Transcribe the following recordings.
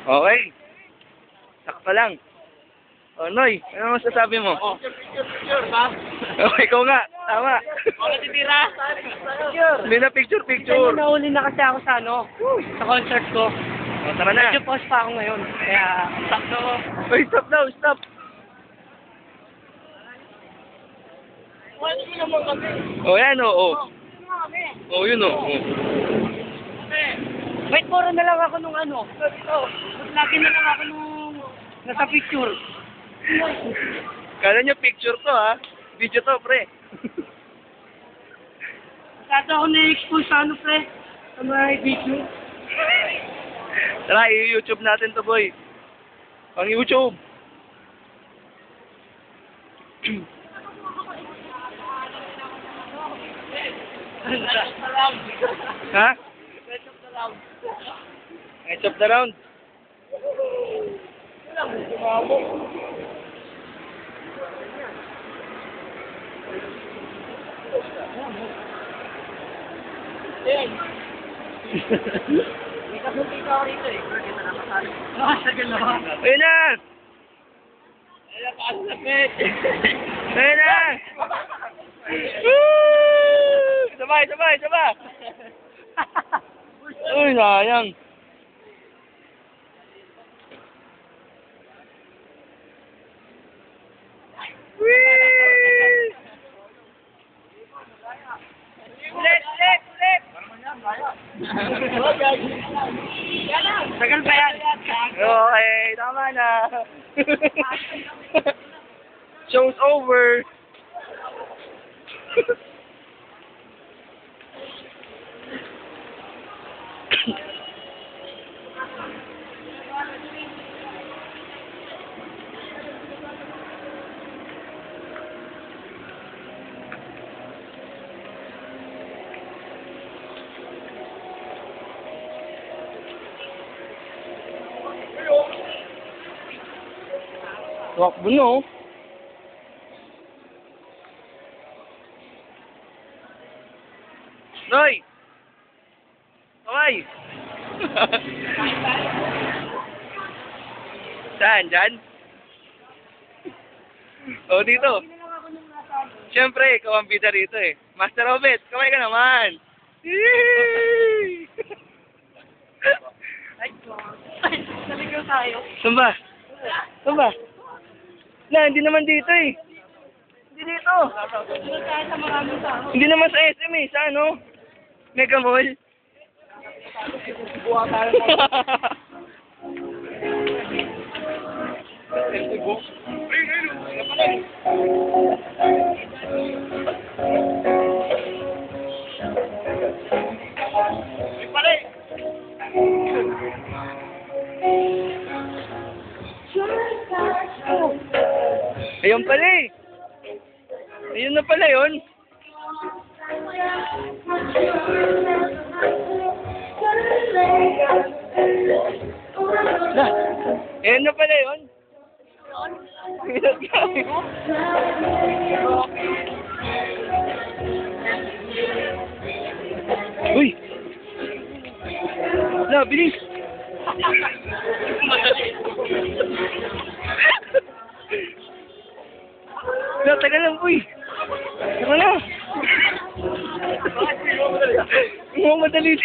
Okay. Sakto lang. Oh, Noy, ano masasabi mo? Oh, picture, ba? Okay, ikaw nga. Tama. Oh, natitira. Picture. Hindi na picture. Nauli na kasi ako sa sa concert ko. Oh, tara na. Medyo pause pa ako ngayon. Kaya, sakto. Uy, stop daw, stop. Wala mo naman kami. Oh, yan, oh. Kami. Oh, yun, oh. Wait, puro na lang ako nung ano. Ito. Lagi na lang ako nung nasa picture. Kala nyo picture to, ha? Video to, pre. Masyado ako na-expose sa ano, pre. Sa mga video. Tara, i-YouTube natin to, boy. Ang YouTube. Ha? Edge of the round. Ikasunti ka ako rito eh. Kita na masali. Sagal na ba? Ayun na! Ayun, paasapit. Ayun na! Woo! Sabay! Uy, sayang. Whee! Ulit! Sagal pa yan. Okay, tama na. Show's over. Wakbo no. Noy! Okay! Saan? Dyan? O, dito. Siyempre, ikaw ang bida rito eh. Master of it, kamay ka naman. Yee! Ay, naligaw tayo. Saan ba? Na, hindi naman dito eh. Hindi dito. Dito tayo sa maraming tao. Hindi naman sa SM eh. Sa ano? Mega Mall. Buha tayo. Ayun pala eh. Ayun na pala yun. Na, ayun na pala yun. Uy! Na, bilis! Na, tagal lang, uy! Tara na! Mukhang madali.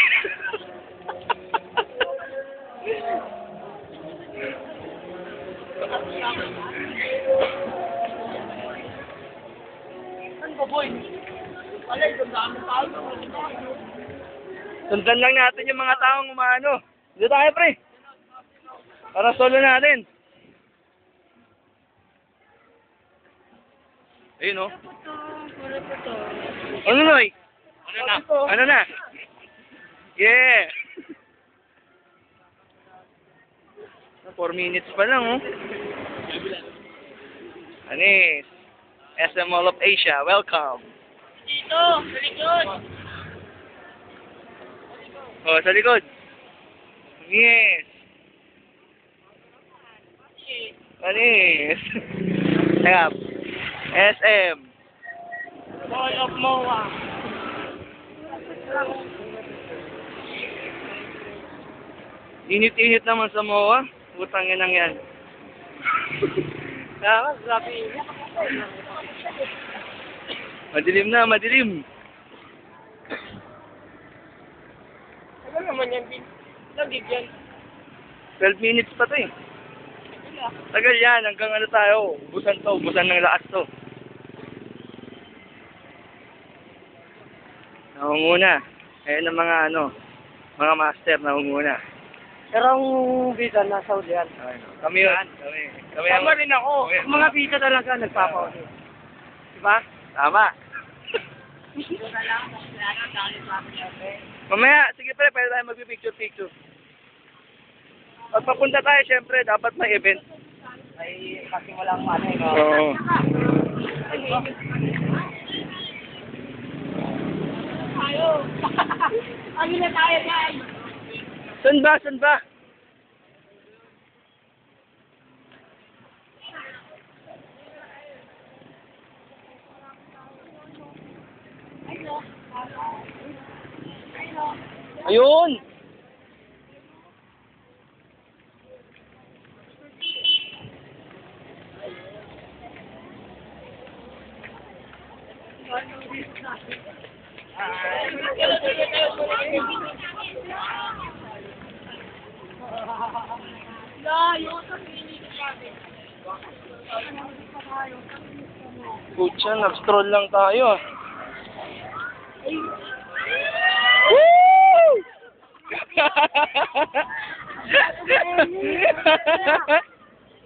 Ano ba, boy? Alay, gandaan mo tayo. Sundan lang natin yung mga taong umano. Dito tayo, pre. Para solo natin. Ayun, oh. Ano, Noy? Ano na? Yeah! 4 minutes pa lang, oh. Anis. SM Mall of Asia, welcome. Dito, sa likod. Oh, sa likod. Yes. Anis. Teka. SM. Mall of Moa. Init-init naman sa MOA. Putang inang yan. Kaya, grabe init. Madilim na, madilim. Ano naman yan, Bin? Lagig yan. 12 minutes pa to eh. Tagal yan, hanggang ano tayo. Ubusan to, ubusan ng lakas to. Nangunguna. Ayan ang mga mga master nangunguna. Pero ang bida na Saudi yan. Kami yun. Kami ang... Tama rin ako. Ang mga bida talaga nagpapauli. Diba? Tama. Mamaya, sige pre, pwede tayo magpipicture-picture. Pag papunta tayo, syempre, dapat may event. Ay, kasi walang ano eh. No? Oo. Tayo. Ano na tayo yan? Saan ba? Saan ba? Ayun! Pucha, nag-stroll lang tayo. Woo!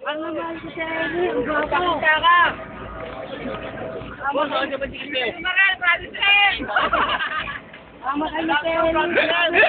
Ang naman si Sherry, ang gwapo. Ka! Boss, ano ba dito? Magal, brother Sherry! Ama kayo, Sherry.